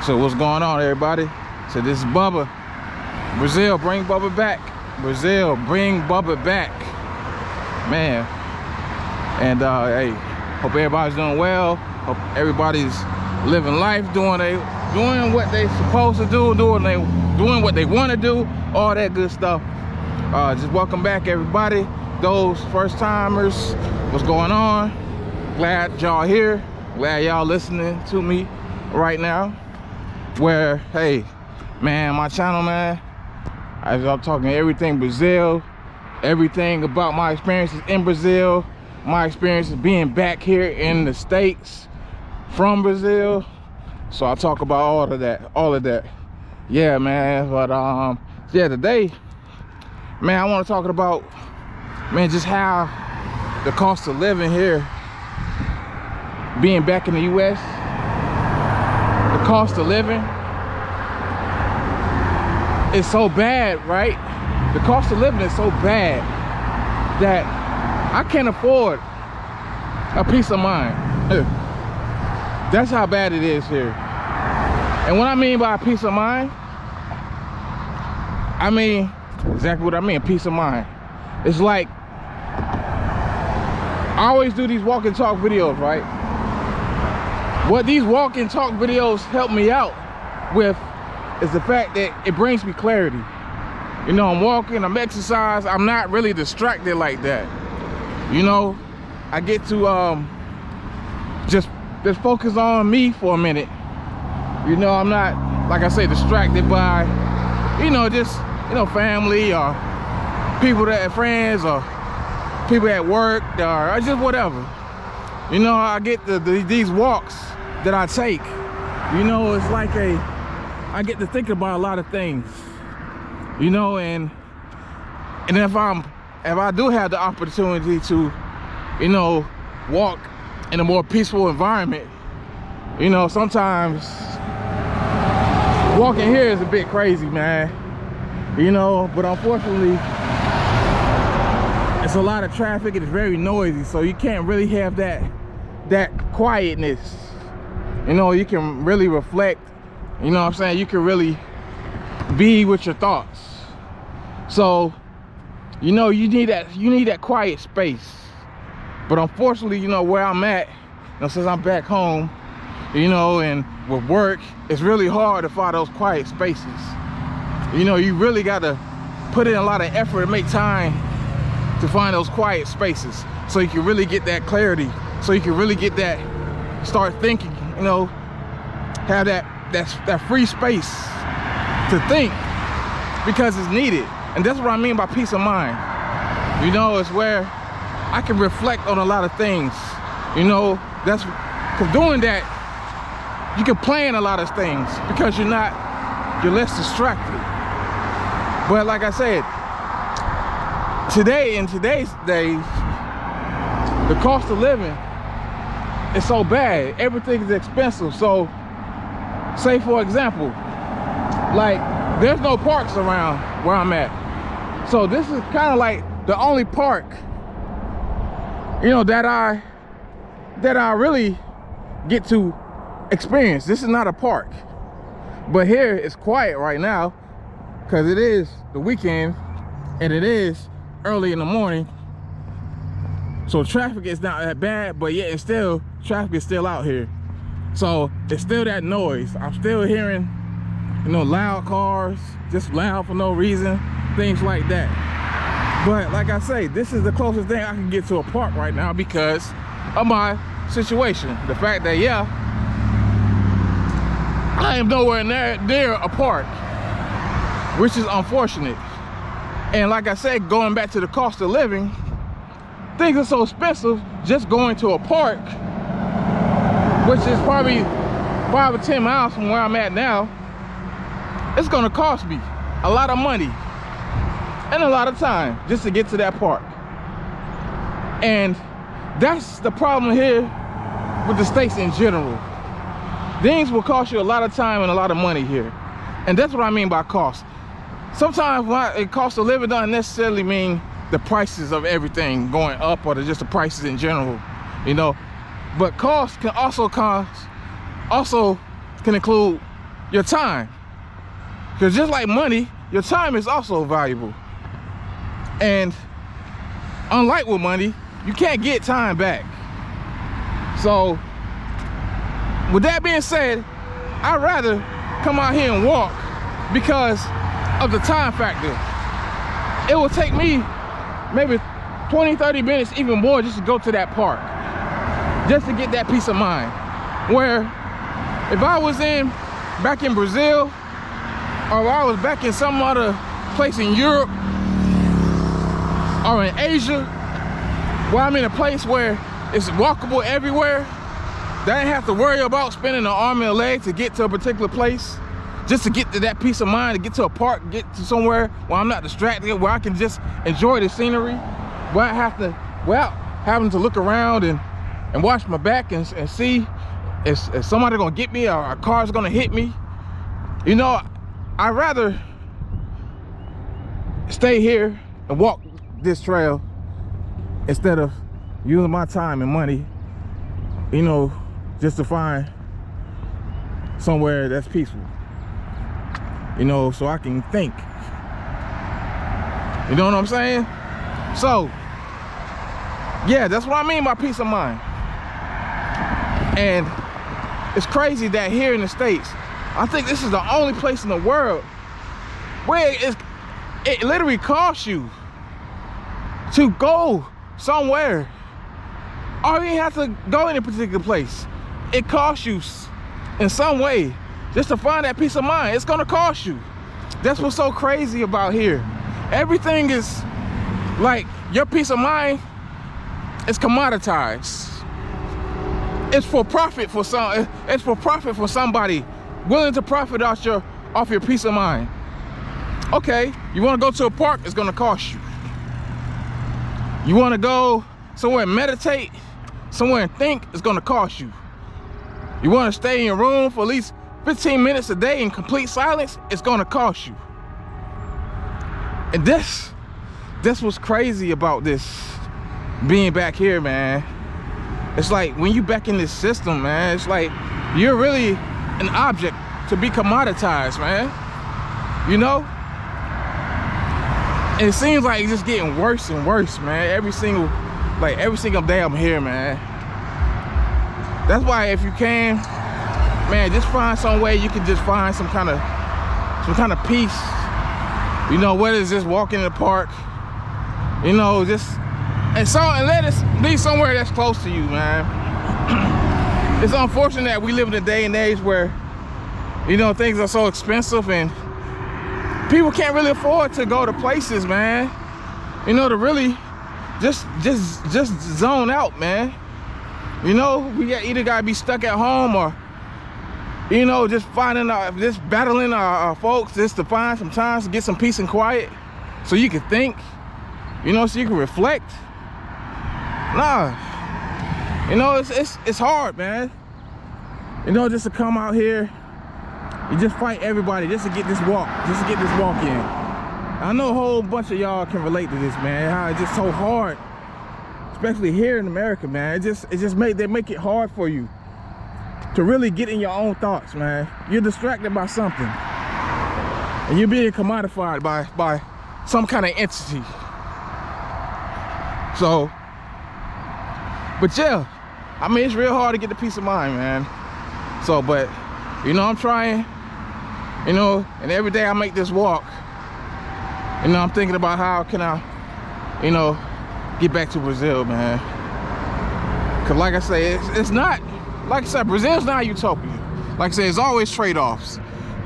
So what's going on, everybody? So this is Bubba. Brazil, bring Bubba back. Brazil, bring Bubba back. Man. And hey, hope everybody's doing well. Hope everybody's living life, doing what they supposed to do, doing what they want to do, all that good stuff. Just welcome back, everybody. Those first timers, what's going on? Glad y'all here. Glad y'all listening to me right now. Where, hey, man, my channel, man, I'm talking everything Brazil, everything about my experiences in Brazil, my experiences being back here in the States from Brazil. So I'll talk about all of that. Yeah, man. But yeah, today, man, I want to talk about, man, just how the cost of living here, being back in the US, the cost of living is so bad, right? The cost of living is so bad that I can't afford a peace of mind. That's how bad it is here. And what I mean by peace of mind, I mean exactly what I mean, peace of mind. It's like, I always do these walk and talk videos, right? What these walk and talk videos help me out with is the fact that it brings me clarity. You know, I'm walking, I'm exercising, I'm not really distracted like that. You know, I get to just focus on me for a minute. You know, I'm not, like I say, distracted by, just, family or people that friends or people at work or just whatever. You know, I get these walks that I take. You know, it's like I get to think about a lot of things. You know, and if I do have the opportunity to, walk in a more peaceful environment, sometimes walking here is a bit crazy, man. But unfortunately, it's a lot of traffic. It's very noisy, so you can't really have that quietness. You can really reflect. You know what I'm saying? You can really be with your thoughts. So, you need that quiet space. But unfortunately, where I'm at, since I'm back home, and with work, it's really hard to find those quiet spaces. You really got to put in a lot of effort to make time to find those quiet spaces, so you can really get that clarity, so you can really get that, start thinking, have that free space to think, because it's needed. And that's what I mean by peace of mind. It's where I can reflect on a lot of things. That's because doing that, you can plan a lot of things because you're less distracted. But like I said, in today's days, the cost of living is so bad. Everything is expensive. So say for example, like there's no parks around where I'm at. So this is kind of like the only park, that I really get to experience. This is not a park, but here it's quiet right now because it is the weekend and it is early in the morning. So traffic is not that bad, but yet it's still, traffic is still out here. So it's still that noise. I'm still hearing, loud cars, just loud for no reason, things like that. But like I say, this is the closest thing I can get to a park right now because of my situation. The fact that, yeah, I am nowhere near a park, which is unfortunate. And like I said, going back to the cost of living, things are so expensive. Just going to a park, which is probably 5 or 10 miles from where I'm at now, it's gonna cost me a lot of money and a lot of time just to get to that park. And that's the problem here with the States in general. Things will cost you a lot of time and a lot of money here. And that's what I mean by cost. Sometimes it cost of living doesn't necessarily mean the prices of everything going up or just the prices in general, But cost can also include your time. Because just like money, your time is also valuable. And unlike with money, you can't get time back. So with that being said, I'd rather come out here and walk because of the time factor. It will take me maybe 20-30 minutes, even more, just to go to that park, just to get that peace of mind. Where if I was back in Brazil, or if I was back in some other place in Europe or in Asia, where I'm in a place where it's walkable everywhere, that I ain't have to worry about spending an arm and a leg to get to a particular place, just to get to that peace of mind, to get to a park, get to somewhere where I'm not distracted, where I can just enjoy the scenery, without having to look around and watch my back and see if somebody gonna get me or a car's gonna hit me. You know, I'd rather stay here and walk this trail instead of using my time and money, you know, just to find somewhere that's peaceful, you know, so I can think. You know what I'm saying? So, yeah, that's what I mean by peace of mind. And it's crazy that here in the States, I think this is the only place in the world where it literally costs you to go somewhere. Or you have to go in a particular place. It costs you in some way just to find that peace of mind. It's gonna cost you. That's what's so crazy about here. Everything is like, your peace of mind is commoditized. It's for profit for it's for profit for somebody willing to profit off your peace of mind. Okay, you wanna go to a park, it's gonna cost you. You wanna go somewhere and meditate, somewhere and think, it's gonna cost you. You wanna stay in your room for at least 15 minutes a day in complete silence, it's gonna cost you. And that's what's crazy about this being back here, man. It's like when you back in this system, man, it's like you're really an object to be commoditized, man. You know? And it seems like it's just getting worse and worse, man. Every single day I'm here, man. That's why if you can, man, just find some way you can just find some kind of peace. You know, whether it's just walking in the park, you know, and let us be somewhere that's close to you, man. It's unfortunate that we live in a day and age where, you know, things are so expensive and people can't really afford to go to places, man. You know, to really just zone out, man. You know, we either gotta be stuck at home or, you know, just battling our folks just to find some time to get some peace and quiet so you can think, you know, so you can reflect. Nah, you know, it's hard, man. You know, just to come out here and just fight everybody just to get this walk in. I know a whole bunch of y'all can relate to this, man, how it's just so hard, especially here in America, man. They make it hard for you to really get in your own thoughts, man. You're distracted by something and you're being commodified by some kind of entity. So, but yeah, I mean, it's real hard to get the peace of mind, man. So, but, you know, I'm trying, you know, and every day I make this walk, you know, I'm thinking about how can I, you know, get back to Brazil, man. Cause like I say, it's not, like I said, Brazil's not a utopia. Like I said, there's always trade-offs.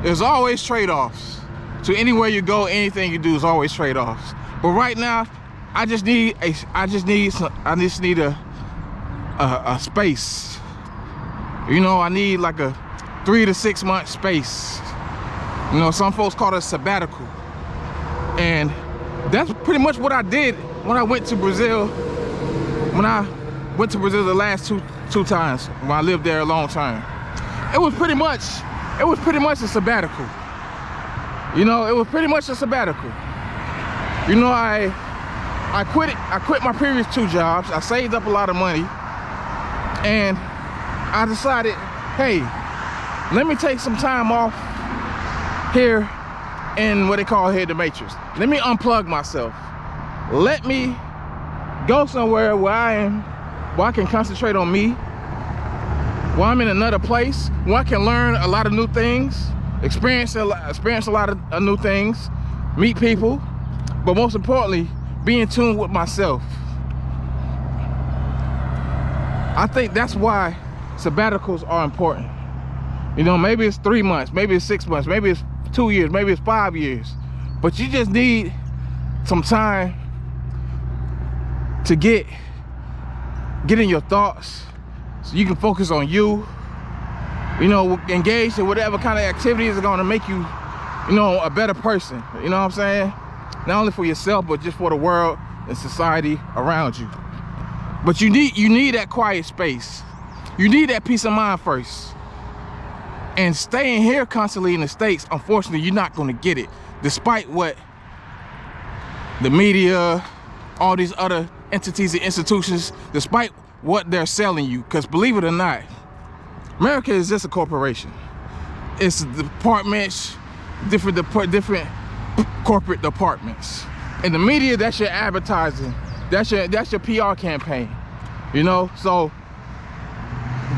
There's always trade-offs. To anywhere you go, anything you do is always trade-offs. But right now, I just need a space. You know, I need like a 3 to 6 month space. You know, some folks call it a sabbatical. And that's pretty much what I did when I went to Brazil. When I went to Brazil the last two times, when I lived there a long time. It was pretty much a sabbatical. You know, it was pretty much a sabbatical. You know, I quit my previous 2 jobs. I saved up a lot of money. And I decided, hey, let me take some time off here in what they call here the Matrix. Let me unplug myself. Let me go somewhere where I can concentrate on me, where I'm in another place, where I can learn a lot of new things, experience a lot of new things, meet people, but most importantly, be in tune with myself. I think that's why sabbaticals are important. You know, maybe it's 3 months, maybe it's 6 months, maybe it's 2 years, maybe it's 5 years, but you just need some time to get in your thoughts so you can focus on you, you know, engage in whatever kind of activities are going to make you, you know, a better person. You know what I'm saying? Not only for yourself, but just for the world and society around you. But you need that quiet space. You need that peace of mind first. And staying here constantly in the States, unfortunately, you're not going to get it, despite what the media, all these other entities and institutions, despite what they're selling you. Because believe it or not, America is just a corporation. It's departments, different corporate departments. And the media, that's your advertising. That's your PR campaign. You know, so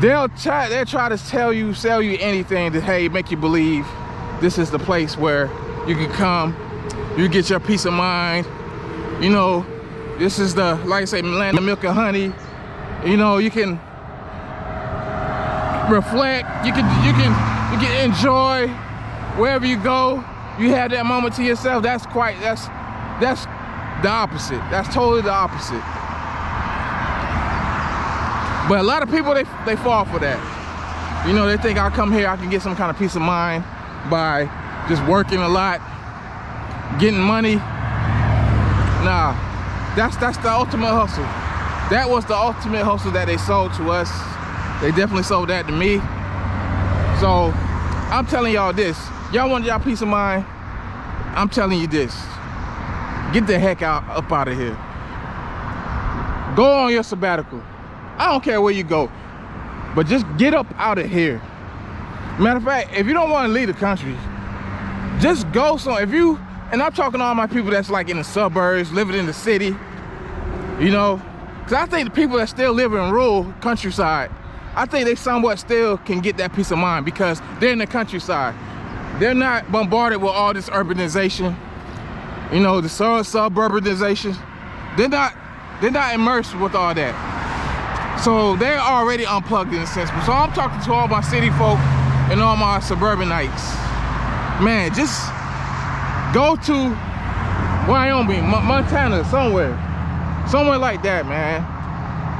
they'll try to sell you anything to, hey, make you believe this is the place where you can come, you get your peace of mind. You know, this is the, like I say, land of milk and honey. You know, you can reflect, you can enjoy wherever you go. You have that moment to yourself. That's the opposite. That's totally the opposite. But a lot of people, they fall for that. You know, they think I'll come here, I can get some kind of peace of mind by just working a lot, getting money. Nah, that's the ultimate hustle. That was the ultimate hustle that they sold to us. They definitely sold that to me. So I'm telling y'all this. Y'all want y'all peace of mind? I'm telling you this. Get the heck up out of here. Go on your sabbatical. I don't care where you go, but just get up out of here. Matter of fact, if you don't want to leave the country, just go somewhere. And I'm talking to all my people that's like in the suburbs, living in the city, you know, because I think the people that still live in rural countryside, I think they somewhat still can get that peace of mind because they're in the countryside. They're not bombarded with all this urbanization, you know, the suburbanization. They're not immersed with all that. So they're already unplugged in a sense. So I'm talking to all my city folk and all my suburbanites. Man, just go to Wyoming, Montana, somewhere like that, man.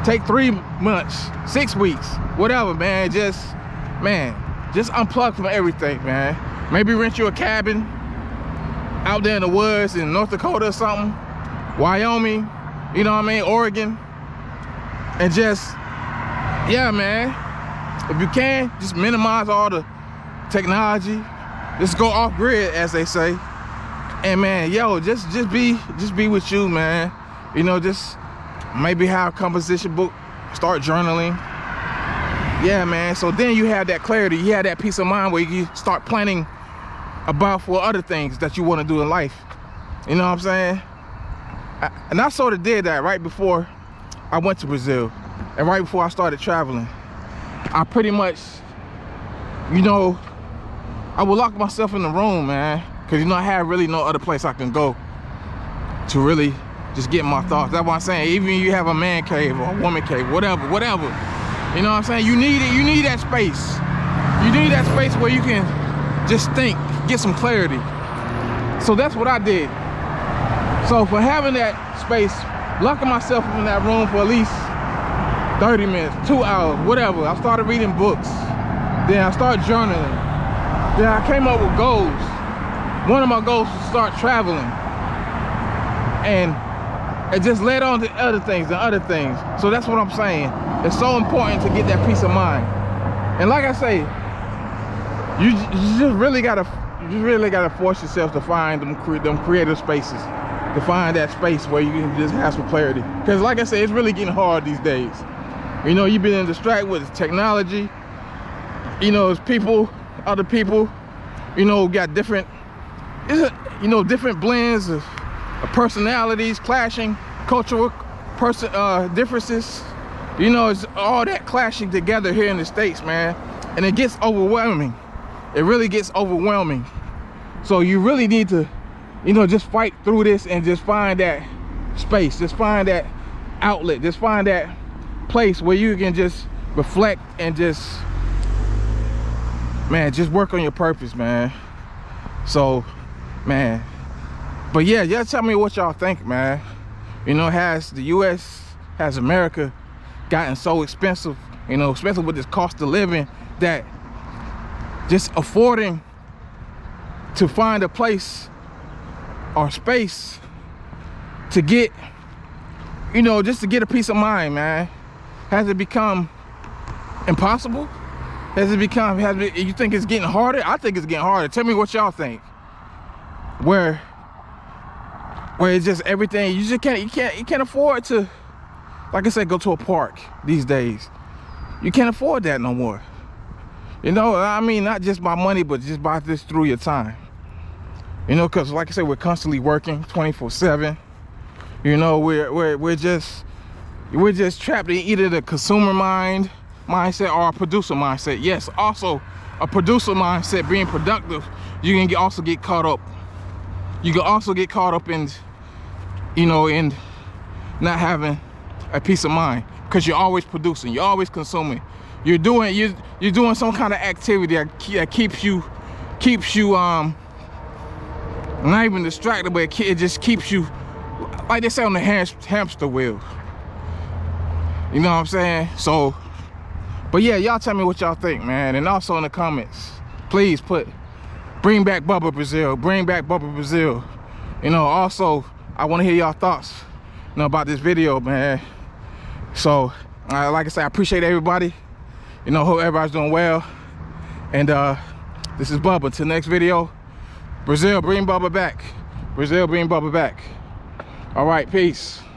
Take 3 months, 6 weeks, whatever, man. Just unplug from everything, man. Maybe rent you a cabin out there in the woods in North Dakota or something, Wyoming, you know what I mean, Oregon. And just, yeah, man, if you can, just minimize all the technology. Just go off grid, as they say. And man, yo, just be with you, man. You know, just maybe have a composition book, start journaling. Yeah, man, so then you have that clarity, you have that peace of mind where you start planning about for other things that you want to do in life. You know what I'm saying? And I sort of did that right before I went to Brazil, and right before I started traveling. I pretty much, you know, I would lock myself in the room, man, because, you know, I have really no other place I can go to really just get my thoughts. That's what I'm saying. Even if you have a man cave or a woman cave, whatever. You know what I'm saying? You need it. You need that space. You need that space where you can just think, get some clarity. So that's what I did. So for having that space, locking myself in that room for at least 30 minutes, 2 hours, whatever. I started reading books. Then I started journaling. Then I came up with goals. One of my goals was to start traveling. And it just led on to other things and other things. So that's what I'm saying. It's so important to get that peace of mind. And like I say, you just really gotta force yourself to find them creative spaces. To find that space where you can just have some clarity. Because like I said, it's really getting hard these days. You know, you've been distracted with technology. You know, it's people, other people, you know, got different, you know, different blends of personalities clashing, cultural differences. You know, it's all that clashing together here in the States, man. And it gets overwhelming. It really gets overwhelming. So you really need to, you know, just fight through this and just find that space, just find that outlet, just find that place where you can just reflect and just, man, just work on your purpose, man. So, man, but yeah, just tell me what y'all think, man. You know, has the US, has America gotten so expensive, you know, especially with this cost of living, that just affording to find a place or space to get, you know, just to get a peace of mind, man, has it become impossible? Has it become, you think it's getting harder? I think it's getting harder. Tell me what y'all think. Where it's just everything, you just can't afford to, like I said, go to a park these days. You can't afford that no more. You know, I mean, not just by money, but just by this through your time. You know, because like I said, we're constantly working 24/7. You know, we're just trapped in either the consumer mindset or a producer mindset. Yes, also a producer mindset, being productive, you can also get caught up. You can also get caught up in, you know, in not having a peace of mind, because you're always producing, you're always consuming, you're doing some kind of activity that keeps you not even distracted, but it just keeps you, like they say, on the hamster wheel. You know what I'm saying? So, but yeah, y'all tell me what y'all think, man. And also in the comments, please bring back Bubba Brazil, bring back Bubba Brazil. You know, also I want to hear y'all thoughts, you know, about this video, man. So like I said, I appreciate everybody. You know, hope everybody's doing well. And this is Bubba. Till next video, Brazil, bring Bubba back. Brazil, bring Bubba back. All right, peace.